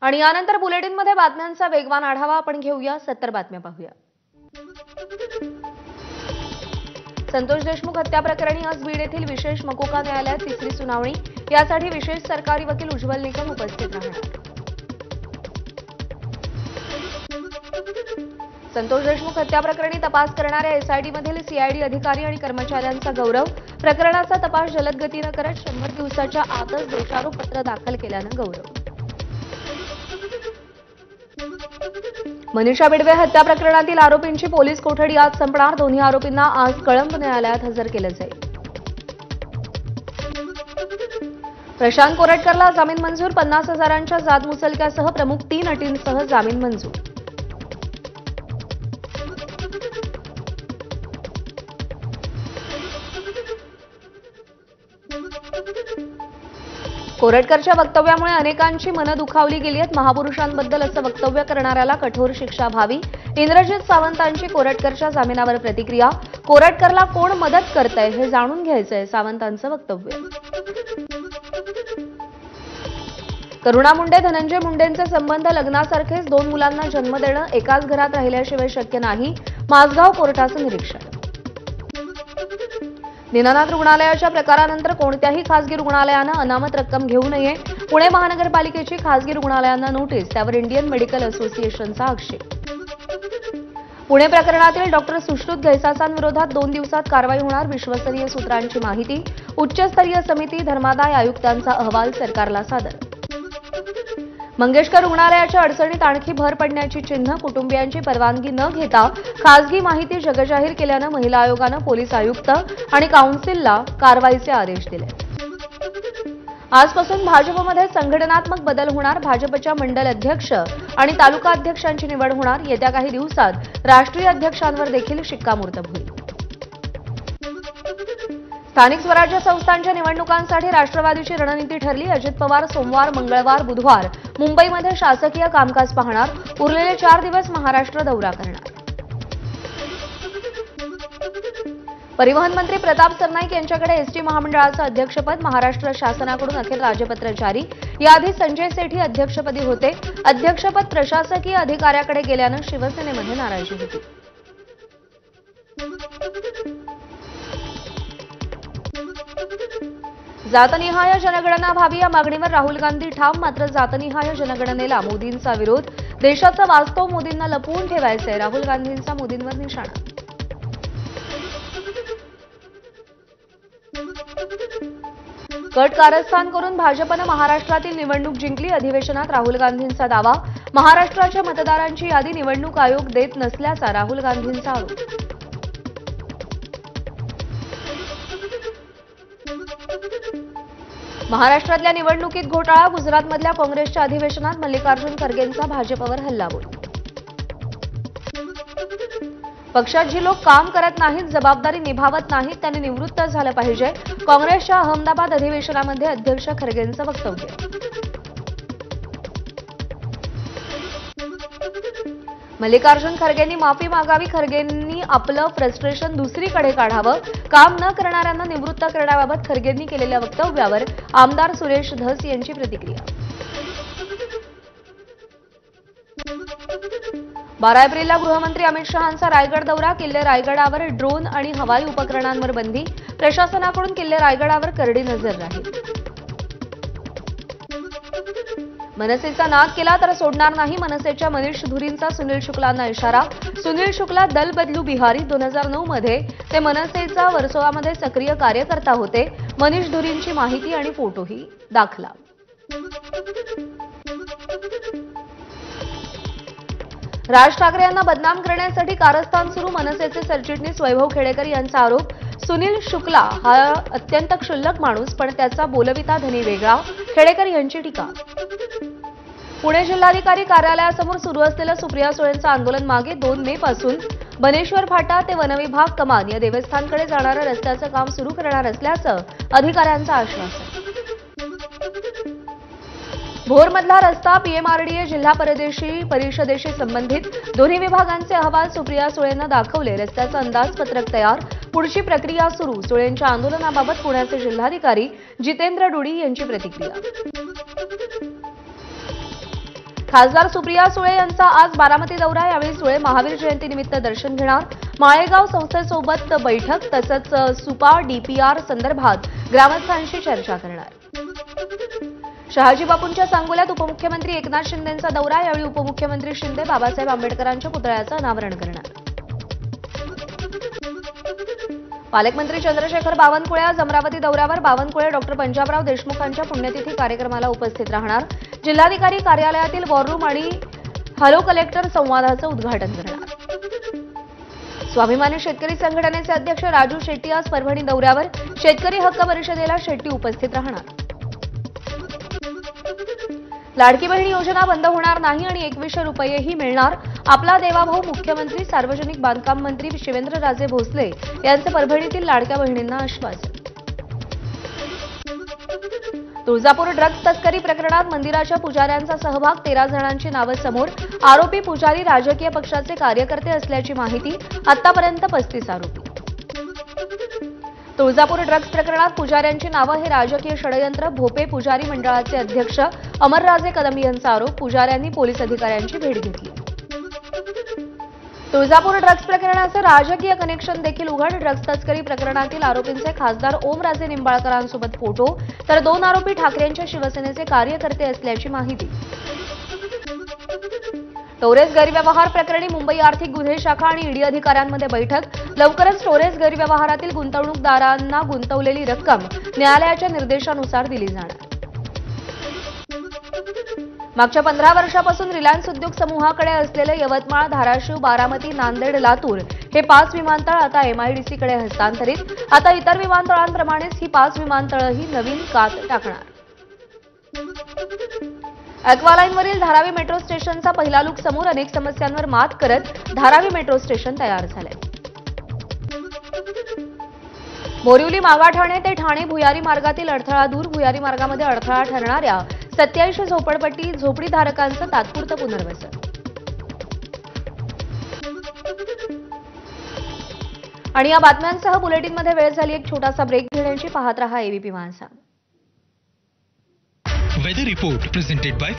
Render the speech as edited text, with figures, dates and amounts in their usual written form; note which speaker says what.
Speaker 1: आणि यानंतर बुलेटिनमध्ये बातम्यांचा वेगवान आढावा आपण घेऊया. 70 बातम्या पाहूया. संतोष देशमुख हत्या प्रकरणी आज बीड येथील विशेष मकोका न्यायालयात तिसरी सुनावणी. यासाठी विशेष सरकारी वकील उज्ज्वल निकम उपस्थित राहणार. संतोष देशमुख हत्या प्रकरणी तपास करणाऱ्या एसआयटीमधील सीआयडी अधिकारी आणि कर्मचाऱ्यांचा गौरव. प्रकरणाचा तपास जलद गतीने करत 100 दिवसाच्या आतच दोषारोप पत्र दाखल केल्यानं गौरव. मनीषा बिडवे हत्या प्रकरणातील आरोपींची पोलीस कोठडी आज संपणार. दोन्ही आरोपींना आज कळंब न्यायालयात हजर केलं जाईल. प्रशांत कोरटकरला जामीन मंजूर. 50,000च्या जात मुचलक्यासह प्रमुख 3 अटींसह जामीन मंजूर. कोरटकरच्या वक्तव्यामुळे अनेकांची मनं दुखावली गेली आहेत. महापुरुषांबद्दल असं वक्तव्य करणाऱ्याला कठोर शिक्षा व्हावी. इंद्रजित सावंतांची कोरटकरच्या जामिनावर प्रतिक्रिया. कोरटकरला कोण मदत करतंय हे जाणून घ्यायचंय, सावंतांचं वक्तव्य. करुणा मुंडे धनंजय मुंडेंचे संबंध लग्नासारखेच 2 मुलांना जन्म देणं एकाच घरात राहिल्याशिवाय शक्य नाही. माझगाव कोर्टाचं निरीक्षण. दीनानाथ रुग्णालयाच्या प्रकारानंतर कोणत्याही खासगी रुग्णालयानं अनामत रक्कम घेऊ नये. पुणे महानगरपालिकेची खासगी रुग्णालयांना नोटीस. त्यावर इंडियन मेडिकल असोसिएशनचा आक्षेप. पुणे प्रकरणातील डॉक्टर सुश्रुत घैसासांविरोधात 2 दिवसात कारवाई होणार. विश्वसनीय सूत्रांची माहिती. उच्चस्तरीय समिती धर्मादाय आयुक्तांचा अहवाल सरकारला सादर. मंगेशकर रुग्णालयाच्या अडचणीत आणखी भर पडण्याची चिन्ह. कुटुंबियांची परवानगी न घेता खासगी माहिती जगजाहीर केल्यानं महिला आयोगानं पोलीस आयुक्त आणि काउन्सिलला कारवाईचे आदेश दिले. आजपासून भाजपमध्ये संघटनात्मक बदल होणार. भाजपच्या मंडल अध्यक्ष आणि तालुका अध्यक्षांची निवड होणार. येत्या काही दिवसात राष्ट्रीय अध्यक्षांवर देखील शिक्कामोर्तब होईल. स्थानिक स्वराज्य संस्थांच्या निवडणुकांसाठी राष्ट्रवादीची रणनीती ठरली. अजित पवार सोमवार, मंगळवार, बुधवार मुंबईमध्ये शासकीय कामकाज पाहणार. उरलेले 4 दिवस महाराष्ट्र दौरा करणार. परिवहन मंत्री प्रताप सरनाईक यांच्याकडे एसटी महामंडळाचं अध्यक्षपद. महाराष्ट्र शासनाकडून अखेर राजपत्र जारी. याआधी संजय सेठी अध्यक्षपदी होते. अध्यक्षपद प्रशासकीय अधिकाऱ्याकडे गेल्यानं शिवसेनेमध्ये नाराजी होती. जातनिहाय जनगणना व्हावी या मागणीवर राहुल गांधी ठाम. मात्र जातनिहाय जनगणनेला मोदींचा विरोध. देशाचं वास्तव मोदींना लपवून ठेवायचंय. राहुल गांधींचा मोदींवर निशाणा. कट कारस्थान करून भाजपनं महाराष्ट्रातील निवडणूक जिंकली. अधिवेशनात राहुल गांधींचा दावा. महाराष्ट्राच्या मतदारांची यादी निवडणूक आयोग देत नसल्याचा राहुल गांधींचा आरोप. महाराष्ट्रातल्या निवडणुकीत घोटाळा. गुजरातमधल्या काँग्रेसच्या अधिवेशनात मल्लिकार्जुन खरगेंचा भाजपवर हल्लाबोल. पक्षात जी लोक काम करत नाहीत, जबाबदारी निभावत नाहीत, त्यांनी निवृत्त झालं पाहिजे. काँग्रेसच्या अहमदाबाद अधिवेशनामध्ये अध्यक्ष खरगेंचं वक्तव्य. मल्लिकार्जुन खरगेंनी माफी मागावी. खरगेंनी आपलं फ्रस्ट्रेशन दुसरीकडे काढावं. काम न करणाऱ्यांना निवृत्त करण्याबाबत खरगेंनी केलेल्या वक्तव्यावर आमदार सुरेश धस यांची प्रतिक्रिया. 12 एप्रिलला गृहमंत्री अमित शहांचा रायगड दौरा. किल्ले रायगडावर ड्रोन आणि हवाई उपकरणांवर बंदी. प्रशासनाकडून किल्ले रायगडावर करडी नजर राहील. मनसेचा नाद केला तर सोडणार नाही. मनसेच्या मनीष धुरींचा सुनील शुक्लांना इशारा. सुनील शुक्ला दल बदलू बिहारी. 2009 मध्ये ते मनसेचा वर्सोवामध्ये सक्रिय कार्यकर्ता होते. मनीष धुरींची माहिती आणि फोटोही दाखला. राज ठाकरे यांना बदनाम करण्यासाठी कारस्थान सुरू. मनसेचे सरचिटणीस वैभव खेडेकर यांचा आरोप. सुनील शुक्ला हा अत्यंत क्षुल्लक माणूस, पण त्याचा बोलविता धनी वेगळा. खेडेकर यांची टीका. पुणे जिल्हाधिकारी कार्यालयासमोर सुरू असलेलं सुप्रिया सुळेंचं आंदोलन मागे. 2 मे पासून बनेश्वर फाटा ते वनविभाग कमान या देवस्थानकडे जाणाऱ्या रस्त्याचं काम सुरू करणार असल्याचं अधिकाऱ्यांचं आश्वासन. भोरमधला रस्ता पीएमआरडीए जिल्हा परिषदेशी संबंधित. दोन्ही विभागांचे अहवाल सुप्रिया सुळेंना दाखवले. रस्त्याचं अंदाजपत्रक तयार. पुढची प्रक्रिया सुरू. सुळेंच्या आंदोलनाबाबत पुण्याचे जिल्हाधिकारी जितेंद्र डुडी यांची प्रतिक्रिया. खासदार सुप्रिया सुळे यांचा आज बारामती दौरा। यावेळी सुळे महावीर जयंतीनिमित्त दर्शन घेणार। माळेगाव संस्थेसोबत बैठक तसंच सुपा डीपीआर संदर्भात ग्रामस्थांशी चर्चा करणार। शहाजी बापूंच्या सांगोल्यात उपमुख्यमंत्री एकनाथ शिंदेंचा दौरा। यावेळी उपमुख्यमंत्री शिंदे बाबासाहेब आंबेडकरांच्या पुतळ्याचं अनावरण करणार। पालकमंत्री चंद्रशेखर बावनकुळे आज अमरावती दौऱ्यावर। बावनकुळे डॉक्टर पंजाबराव देशमुखांच्या पुण्यतिथी कार्यक्रमाला उपस्थित राहणार। जिल्हाधिकारी कार्यालयातील वॉर आणि हॅलो कलेक्टर संवादाचं उद्घाटन करणार। स्वाभिमानी शेतकरी संघटनेचे अध्यक्ष राजू शेट्टी आज परभणी दौऱ्यावर। शेतकरी हक्क परिषदेला शेट्टी उपस्थित राहणार। लाडकी बहीण योजना बंद होणार नाही आणि 2100 रुपयेही मिळणार। आपला देवाभाऊ मुख्यमंत्री सार्वजनिक बांधकाम मंत्री शिवेंद्रराजे भोसले यांचे परभणीतील लाडक्या बहिणींना आश्वासन। तुळजापूर ड्रग्ज तस्करी प्रकरणात मंदिराच्या पुजाऱ्यांचा सहभाग, 13 जणांची नावं समोर। आरोपी पुजारी राजकीय पक्षाचे कार्यकर्ते असल्याची माहिती। आतापर्यंत 35 आरोपी। तुळजापूर ड्रग्ज प्रकरणात पुजाऱ्यांची नावं हे राजकीय षडयंत्र। भोपे पुजारी मंडळाचे अध्यक्ष अमरराजे कदम यांचा आरोप। पुजाऱ्यांनी पोलीस अधिकाऱ्यांची भेट घेतली। तुळजापूर ड्रग्ज प्रकरणाचे राजकीय कनेक्शन देखील उघड। ड्रग्ज तस्करी प्रकरणातील आरोपींचे खासदार ओमराजे निंबाळकरांसोबत फोटो, तर 2 आरोपी ठाकरेंच्या शिवसेनेचे कार्यकर्ते असल्याची माहिती। स्टोरेज गैरव्यवहार प्रकरणी मुंबई आर्थिक गुन्हे शाखा आणि ईडी अधिकाऱ्यांमध्ये बैठक। लवकरच स्टोरेज गैरव्यवहारातील गुंतवणूकदारांना गुंतवलेली रक्कम न्यायालयाच्या निर्देशानुसार दिली जाणार। मागच्या 15 वर्षापासून रिलायन्स उद्योग समूहाकडे असलेले यवतमाळ, धाराशिव, बारामती, नांदेड, लातूर हे 5 विमानतळ आता एमआयडीसीकडे हस्तांतरित। आता इतर विमानतळांप्रमाणेच ही 5 विमानतळही नवीन कात टाकणार। ॲक्वालाईनवरील धारावी मेट्रो स्टेशनचा पहिला लूक समोर। अनेक समस्यांवर मात करत धारावी मेट्रो स्टेशन तयार झाले। बोरिवली मागाठाणे ते ठाणे भुयारी मार्गातील अडथळा दूर। भुयारी मार्गामध्ये अडथळा ठरणाऱ्या 87 झोपडीधारकांचं तात्पुरतं पुनर्वसन। आणि या बातम्यांसह बुलेटिनमध्ये वेळ झाली एक छोटासा ब्रेक घेण्याची। पाहत रहा एबीपी माझा।
Speaker 2: Weather report presented bye